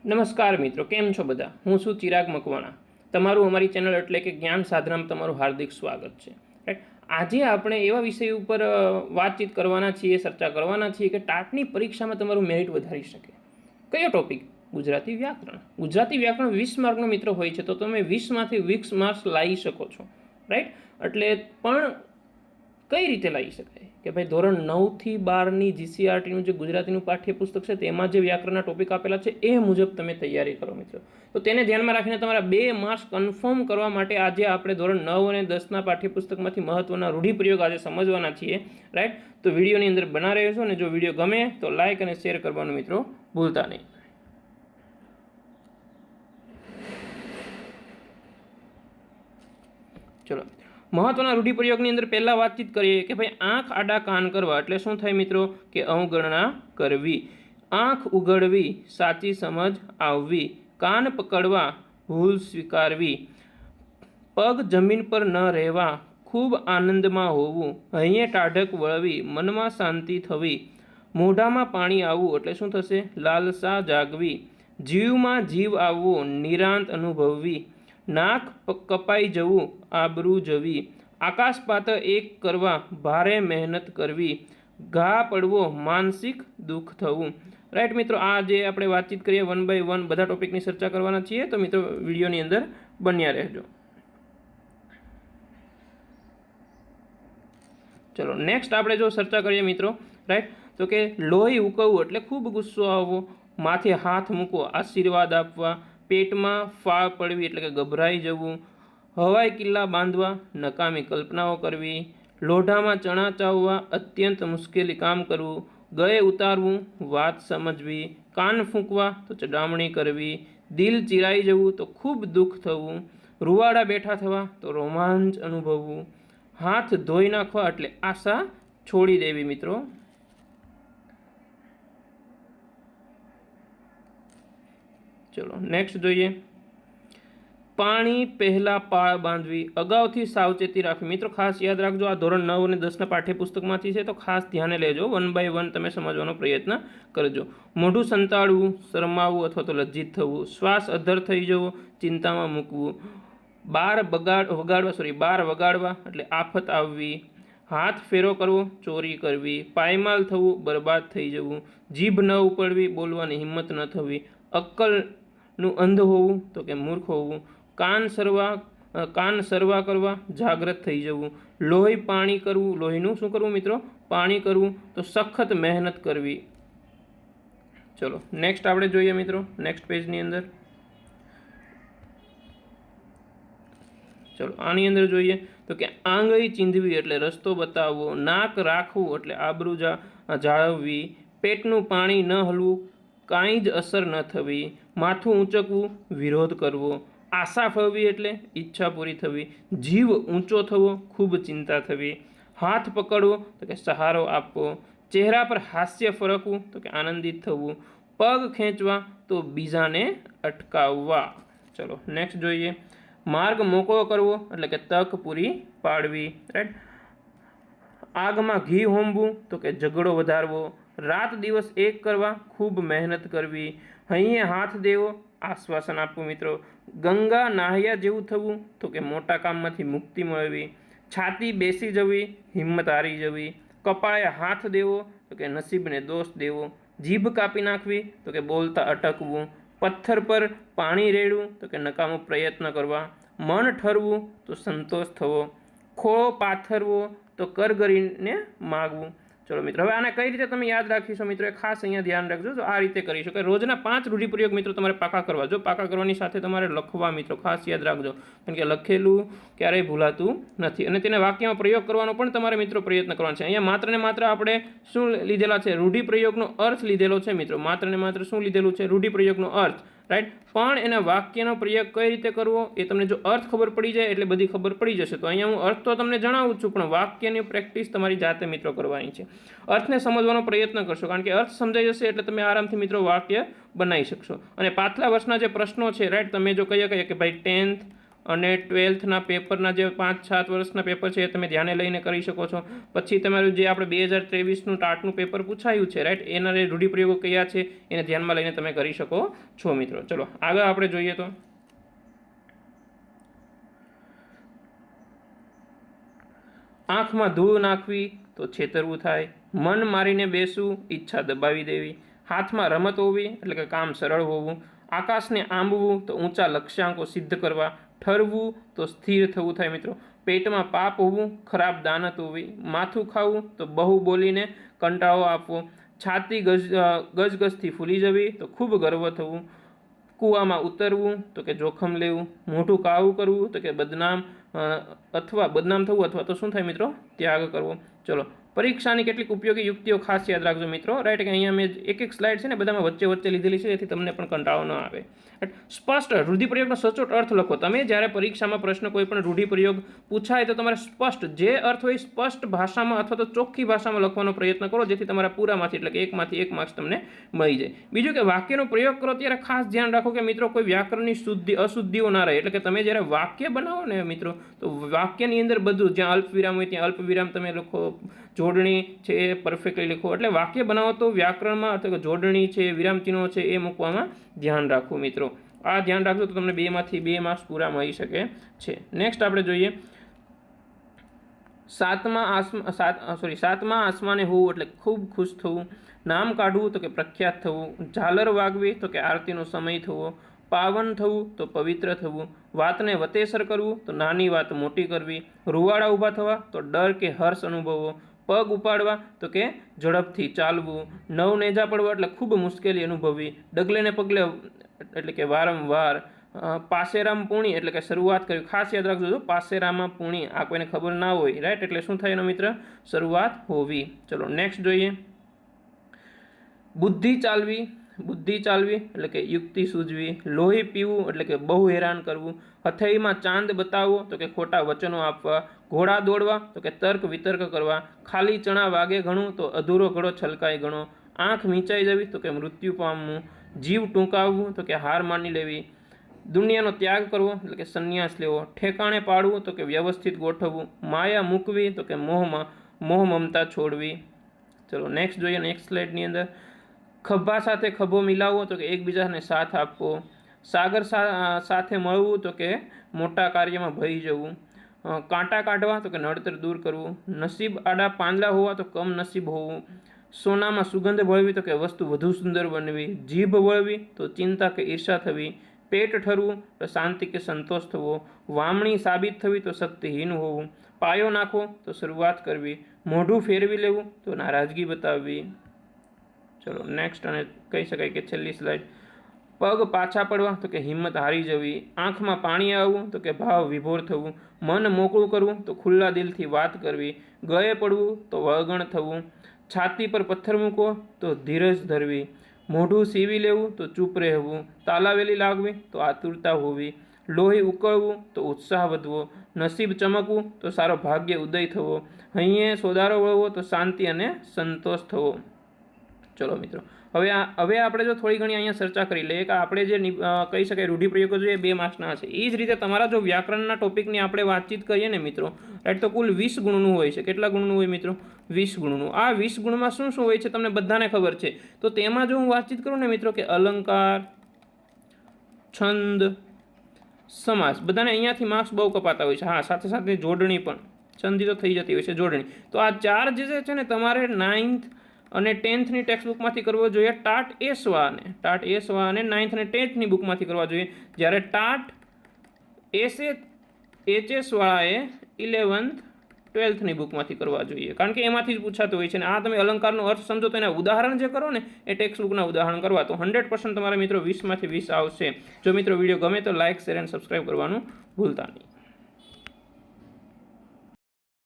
નમસ્કાર મિત્રો, કેમ છો બધા? હું છું ચિરાગ મકવાણા. તમારું અમારી ચેનલ એટલે કે જ્ઞાન સાધનામાં તમારું હાર્દિક સ્વાગત છે. રાઈટ, આજે આપણે એવા વિષય ઉપર વાતચીત કરવાના છીએ, ચર્ચા કરવાના છીએ કે ટાટની પરીક્ષામાં તમારું મેરિટ વધારી શકે. કયો ટોપિક? ગુજરાતી વ્યાકરણ. ગુજરાતી વ્યાકરણ 20 માર્કનો મિત્ર હોય છે, તો તમે 20માંથી 20 માર્ક્સ લાવી શકો છો. રાઈટ, એટલે પણ કઈ રીતે લાવી શકાય કે ભાઈ ધોરણ 9થી 12ની જીસીઆરટીનું જે ગુજરાતીનું પાઠ્યપુસ્તક છે તેમાં જે વ્યાકરણના ટોપિક આપેલા છે એ મુજબ તમે તૈયારી કરો મિત્રો. તો તેને ધ્યાનમાં રાખીને તમારા 2 માર્ક્સ કન્ફર્મ કરવા માટે આજે આપણે ધોરણ 9 અને 10ના પાઠ્યપુસ્તકમાંથી મહત્વના રૂઢિપ્રયોગ આજે સમજવાના છીએ. રાઈટ, તો વિડીયોની અંદર બના રહેજો અને જો વિડીયો ગમે તો લાઇક અને શેર કરવાનું મિત્રો ભૂલતા નહીં. ચલો, મહત્વના રૂઢિપ્રયોગની અંદર પહેલા વાતચીત કરીએ કે ભાઈ આંખ આડા કાન કરવા એટલે શું થાય મિત્રો કે અવગણના કરવી, આંખ ઉઘડવી સાચી સમજ આવવી, કાન પકડવા ભૂલ સ્વીકારવી, પગ જમીન પર ન રહેવા ખૂબ આનંદમાં હોવું, હૈયે ટાઢક વળવી મનમાં શાંતિ થવી, મોઢામાં પાણી આવવું એટલે શું થશે લાલસા જાગવી, જીવમાં જીવ આવવો નિરાંત અનુભવવી, નાક કપાઈ જવું આબરૂ જવી, આકાશપાત એક કરવા ભારે મહેનત કરવી, ઘા પડવો માનસિક દુઃખ થવું. રાઈટ મિત્રો, આ જે આપણે વાતચીત કરીએ 1 by 1 બધા ટોપિકની ચર્ચા કરવાના છીએ, તો મિત્રો વિડીયોની અંદર બન્યા રહેજો. ચલો નેક્સ્ટ આપણે જો ચર્ચા કરીએ મિત્રો. રાઈટ, તો કે લોહી ઉકળવું એટલે ખૂબ ગુસ્સો આવવો, માથે હાથ મૂકવો આશીર્વાદ આપવા, પેટમાં ફાળ પડવી એટલે કે ગભરાઈ જવું, હવાઈ કિલ્લા બાંધવા નકામી કલ્પનાઓ કરવી, લોઢામાં ચણા ચાવવા અત્યંત મુશ્કેલી કામ કરવું, ગળે ઉતારવું વાત સમજવી, કાન ફૂંકવા તો ચડામણી કરવી, દિલ ચિરાઈ જવું તો ખૂબ દુઃખ થવું, રૂવાડા બેઠા થવા તો રોમાંચ અનુભવવું, હાથ ધોઈ નાખવા એટલે આશા છોડી દેવી મિત્રો. ચલો નેક્સ્ટ જોઈએ. પાણી પહેલાં પાળ બાંધવી, અગાઉથી સાવચેતી રાખવી. મિત્રો ખાસ યાદ રાખજો, આ ધોરણ 9 અને 10ના પાઠ્યપુસ્તકમાંથી છે, તો ખાસ ધ્યાને લેજો. 1 by 1 તમે સમજવાનો પ્રયત્ન કરજો. મોઢું સંતાડવું, શરમાવવું અથવા તો લજ્જિત થવું, શ્વાસ અધ્ધર થઈ જવો, ચિંતામાં મૂકવું, બાર વગાડવા એટલે આફત આવવી, હાથ ફેરો કરવો ચોરી કરવી, પાયમાલ થવું બરબાદ થઈ જવું, જીભ ન ઉપડવી બોલવાની હિંમત ન થવી, અક્કલનું અંધ હોવું તો કે મૂર્ખ હોવું, કાન સરવા કરવા જાગ્રત થઈ જવું, લોહી પાણી કરવું, લોહીનું શું કરવું મિત્રો પાણી કરવું, તો સખત મહેનત કરવી. ચલો નેક્સ્ટ આપણે જોઈએ મિત્રો નેક્સ્ટ પેજની અંદર. ચલો આની અંદર જોઈએ તો કે આંગળી ચીંધવી એટલે રસ્તો બતાવવો, નાક રાખવું એટલે આબરૂ જાળવવી, પેટનું પાણી ન હલવું કાંઈ જ અસર ન થવી, માથું ઊંચકવું વિરોધ કરવો, આશા ફળવી એટલે ઈચ્છા પૂરી થવી, જીવ ઊંચો થવો ખૂબ ચિંતા થવી, હાથ પકડવો તો કે સહારો આપવો, ચહેરા પર હાસ્ય ફરકવું તો કે આનંદિત થવું, પગ ખેંચવા તો બીજાને અટકાવવા. ચલો નેક્સ્ટ જોઈએ. માર્ગ મોકળો કરવો એટલે કે તક પૂરી પાડવી. રાઈટ, આગમાં ઘી હોમવું તો કે ઝઘડો વધારવો, રાત દિવસ એક કરવા ખૂબ મહેનત કરવી, હૈયે હાથ દેવો આશ્વાસન આપવું મિત્રો, ગંગા નાહ્યા જેવું થવું તો કે મોટા કામમાંથી મુક્તિ મળવી, છાતી બેસી જવી હિંમત હારી જવી, કપાળે હાથ દેવો તો કે નસીબને દોષ દેવો, જીભ કાપી નાખવી તો કે બોલતા અટકવું, પથ્થર પર પાણી રેડવું તો કે નકામો પ્રયત્ન કરવા, મન ઠરવું તો સંતોષ થવો, ખોળો પાથરવો તો કરગરીને માગવું. ચલો મિત્રો, હવે આને કઈ રીતે તમે યાદ રાખીશો મિત્રો એ ખાસ અહીંયા ધ્યાન રાખજો. જો આ રીતે કરી શકો, રોજના 5 રૂઢિપ્રયોગ મિત્રો તમારે પાકા કરવા. જો પાકા કરવાની સાથે તમારે લખવા મિત્રો ખાસ યાદ રાખજો, કારણ કે લખેલું ક્યારેય ભૂલાતું નથી અને તેને વાક્યમાં પ્રયોગ કરવાનો પણ તમારે મિત્રો પ્રયત્ન કરવાનો છે. અહીંયા માત્ર ને માત્ર આપણે શું લીધેલા છે રૂઢિપ્રયોગનો અર્થ લીધેલો છે મિત્રો, માત્ર ને માત્ર શું લીધેલું છે રૂઢિપ્રયોગનો અર્થ. રાઈટ, પણ એના વાક્યનો પ્રયોગ કઈ રીતે કરવો એ તમને જો અર્થ ખબર પડી જાય એટલે બધી ખબર પડી જશે. તો અહીંયા હું અર્થ તો તમને જણાવું છું, પણ વાક્યની પ્રેક્ટિસ તમારી જાતે મિત્રો કરવાની છે. અર્થને સમજવાનો પ્રયત્ન કરશો, કારણ કે અર્થ સમજાઈ જશે એટલે તમે આરામથી મિત્રો વાક્ય બનાવી શકશો. અને પાછલા વર્ષના જે પ્રશ્નો છે રાઈટ, તમે જો કહીએ કે ભાઈ 10th અને 12થના પેપરના જે 5-7 વર્ષના પેપર છે એ તમે ધ્યાને લઈને કરી શકો છો. પછી તમારું જે આપણે 2023નું ટાટનું પેપર પૂછાયું છે રાઈટ, એના રૂઢિપ્રયોગો કયા છે એને ધ્યાનમાં લઈને તમે કરી શકો છો મિત્રો. ચલો આગળ આપણે જોઈએ તો આંખમાં ધૂળ નાખવી તો છેતરવું થાય, મન મારીને બેસવું, ઈચ્છા દબાવી દેવી, હાથમાં રમત હોવી એટલે કે કામ સરળ હોવું, આકાશને આંબવું તો ઊંચા લક્ષ્યાંકો સિદ્ધ કરવા, ઠરવું તો સ્થિર થવું થાય મિત્રો, પેટમાં પાપ હોવું, ખરાબ દાનત હોવી, માથું ખાવું તો બહુ બોલીને કંટાળો આપવો, છાતી ગજગજથી ફૂલી જવી તો ખૂબ ગર્વ થવું, કૂવામાં ઉતરવું તો કે જોખમ લેવું, મોઢું કાળું કરવું તો કે બદનામ થવું અથવા તો શું થાય મિત્રો, ત્યાગ કરવો. ચલો પરીક્ષાની કેટલીક ઉપયોગી યુક્તિઓ ખાસ યાદ રાખજો મિત્રો રાઈટ, કે અહીંયા મેં એક સ્લાઇડ છે ને બધામાં વચ્ચે લીધેલી છે જેથી તમને પણ કંટાળો ન આવે. સ્પષ્ટ રૂઢિપ્રયોગનો સચોટ અર્થ લખો. તમે જ્યારે પરીક્ષામાં પ્રશ્ન કોઈ પણ રૂઢિપ્રયોગ પૂછાય તો તમારે સ્પષ્ટ જે અર્થ હોય સ્પષ્ટ ભાષામાં અથવા તો ચોખ્ખી ભાષામાં લખવાનો પ્રયત્ન કરો જેથી તમારા પૂરામાંથી એટલે કે 1માંથી 1 માર્ક્સ તમને મળી જાય. બીજું કે વાક્યનો પ્રયોગ કરો ત્યારે ખાસ ધ્યાન રાખો કે મિત્રો કોઈ વ્યાકરણની અશુદ્ધિઓ ના રહે, એટલે કે તમે જ્યારે વાક્ય બનાવો ને મિત્રો તો વાક્યની અંદર બધું જ્યાં અલ્પવિરામ હોય ત્યાં અલ્પવિરામ તમે લખો, જોડણી છે એ પરફેક્ટલી લખો. એટલે વાક્ય બનાવો તો વ્યાકરણમાં અથવા કે જોડણી છે, વિરામચિહ્નો છે એ મૂકવામાં ધ્યાન રાખવું મિત્રો. આ ધ્યાન રાખજો તો તમને 2માંથી 2 માર્ક્સ પૂરા મળી શકે છે. નેક્સ્ટ આપણે જોઈએ સાતમા આસમાને હોવું એટલે ખૂબ ખુશ થવું, નામ કાઢવું તો કે પ્રખ્યાત થવું, ઝાલર વાગવી તો કે આરતીનો સમય થવો, પાવન થવું તો પવિત્ર થવું, વાતને વતેસર કરવું તો નાની વાત મોટી કરવી, રૂવાડા ઊભા થવા તો ડર કે હર્ષ અનુભવવો, પગ ઉપાડવા તો કે ઝડપથી ચાલવું, નવ નેજા પડવા એટલે ખૂબ મુશ્કેલી અનુભવવી, ડગલે ને પગલે એટલે કે વારંવાર, પાસેરામ પૂણી એટલે કે શરૂઆત કરવી. ખાસ યાદ રાખજો પાસેરામાં પૂણી આ કોઈને ખબર ના હોય રાઈટ, એટલે શું થાય એનો મિત્ર, શરૂઆત હોવી. ચલો નેક્સ્ટ જોઈએ બુદ્ધિ ચાલવી એટલે કે યુક્તિ સૂઝવી, લોહી પીવું એટલે કે બહુ હેરાન કરવું, હથેળીમાં ચાંદ બતાવવો તો કે ખોટા વચનો આપવા, ઘોડા દોડવા તો કે તર્ક વિતર્ક કરવા, ખાલી ચણા વાગે ઘણું તો અધૂરો ઘડો છલકાય ઘણો, આંખ મીંચાઈ જવી તો કે મૃત્યુ પામવું, જીવ ટૂંકાવવું તો કે હાર માની લેવી, દુનિયાનો ત્યાગ કરવો એટલે કે સંન્યાસ લેવો, ઠેકાણે પાડવું તો કે વ્યવસ્થિત ગોઠવવું, માયા મૂકવી તો કે મોહ મમતા છોડવી. ચલો નેક્સ્ટ જોઈએ. નેક્સ્ટ સ્લાઇડની અંદર ખભા સાથે ખભો મિલાવવો તો કે એકબીજાને સાથ આપવો, સાગર સાથે મળવું તો કે મોટા કાર્યમાં ભળી જવું, કાંટા કાઢવા તો કે નડતર દૂર કરવું, નસીબ આડા પાંદડા હોવા તો કમ નસીબ હોવું, સોનામાં સુગંધ વળવી તો કે વસ્તુ વધુ સુંદર બનવી, જીભ વળવી તો ચિંતા કે ઈર્ષા થવી, પેટ ઠરવું તો શાંતિ કે સંતોષ થવો, વામણી સાબિત થવી તો શક્તિહીન હોવું, પાયો નાખવો તો શરૂઆત કરવી, મોઢું ફેરવી લેવું તો નારાજગી બતાવવી. ચલો નેક્સ્ટ અને કહી શકાય કે છેલ્લી સ્લાઇડ પગ પાછા પડવા તો કે હિંમત હારી જવી, આંખમાં પાણી આવવું તો કે ભાવ વિભોર થવું, મન મોકળું કરવું તો ખુલ્લા દિલથી વાત કરવી, ગળે પડવું તો વળગણ થવું, છાતી પર પથ્થર મૂકવો તો ધીરજ ધરવી, મોઢું સીવી લેવું તો ચૂપ રહેવું, તાલાવેલી લાગવી તો આતુરતા હોવી, લોહી ઉકળવું તો ઉત્સાહ વધવો, નસીબ ચમકવું તો સારો ભાગ્ય ઉદય થવો, હૈયે સોદારો વળવો તો શાંતિ અને સંતોષ થવો. ચલો મિત્રો હવે આપણે જો થોડી ઘણી અહીંયા ચર્ચા કરી લઈએ કે આપણે જે કહી શકાય રૂઢિપ્રયોગો જોઈએ 2 માર્ક્સના છે. એ જ રીતે તમારા જો વ્યાકરણના ટોપિકની આપણે વાતચીત કરીએ ને મિત્રો રાઈટ, તો કુલ 20 ગુણનું હોય છે. કેટલા ગુણનું હોય મિત્રો? 20 ગુણનું. આ 20 ગુણમાં શું શું હોય છે તમને બધાને ખબર છે. તો તેમાં જો હું વાતચીત કરું ને મિત્રો કે અલંકાર, છંદ, સમાસ, બધાને અહીંયાથી માર્ક્સ બહુ કપાતા હોય છે. હા, સાથે સાથે જોડણી પણ, સંધિ તો થઈ જતી હોય છે, જોડણી. તો આ 4 જે છે ને તમારે 9th અને 10thની ટેક્સ્ટ બુકમાંથી કરવો જોઈએ. ટાટ એસવા અને 9th અને 10thની બુકમાંથી કરવા જોઈએ. જ્યારે ટાટ એચએસ વાળાએ 11th 12thની બુકમાંથી કરવા જોઈએ, કારણ કે એમાંથી જ પૂછાતું હોય છે. અને આ તમે અલંકારનો અર્થ સમજો તો એના ઉદાહરણ જે કરો ને એ ટેક્સ્ટ બુકના ઉદાહરણ કરવા તો 100% તમારા મિત્રો 20માંથી 20 આવશે. જો મિત્રો વિડીયો ગમે તો લાઇક, શેર અને સબસ્ક્રાઈબ કરવાનું ભૂલતા નહીં.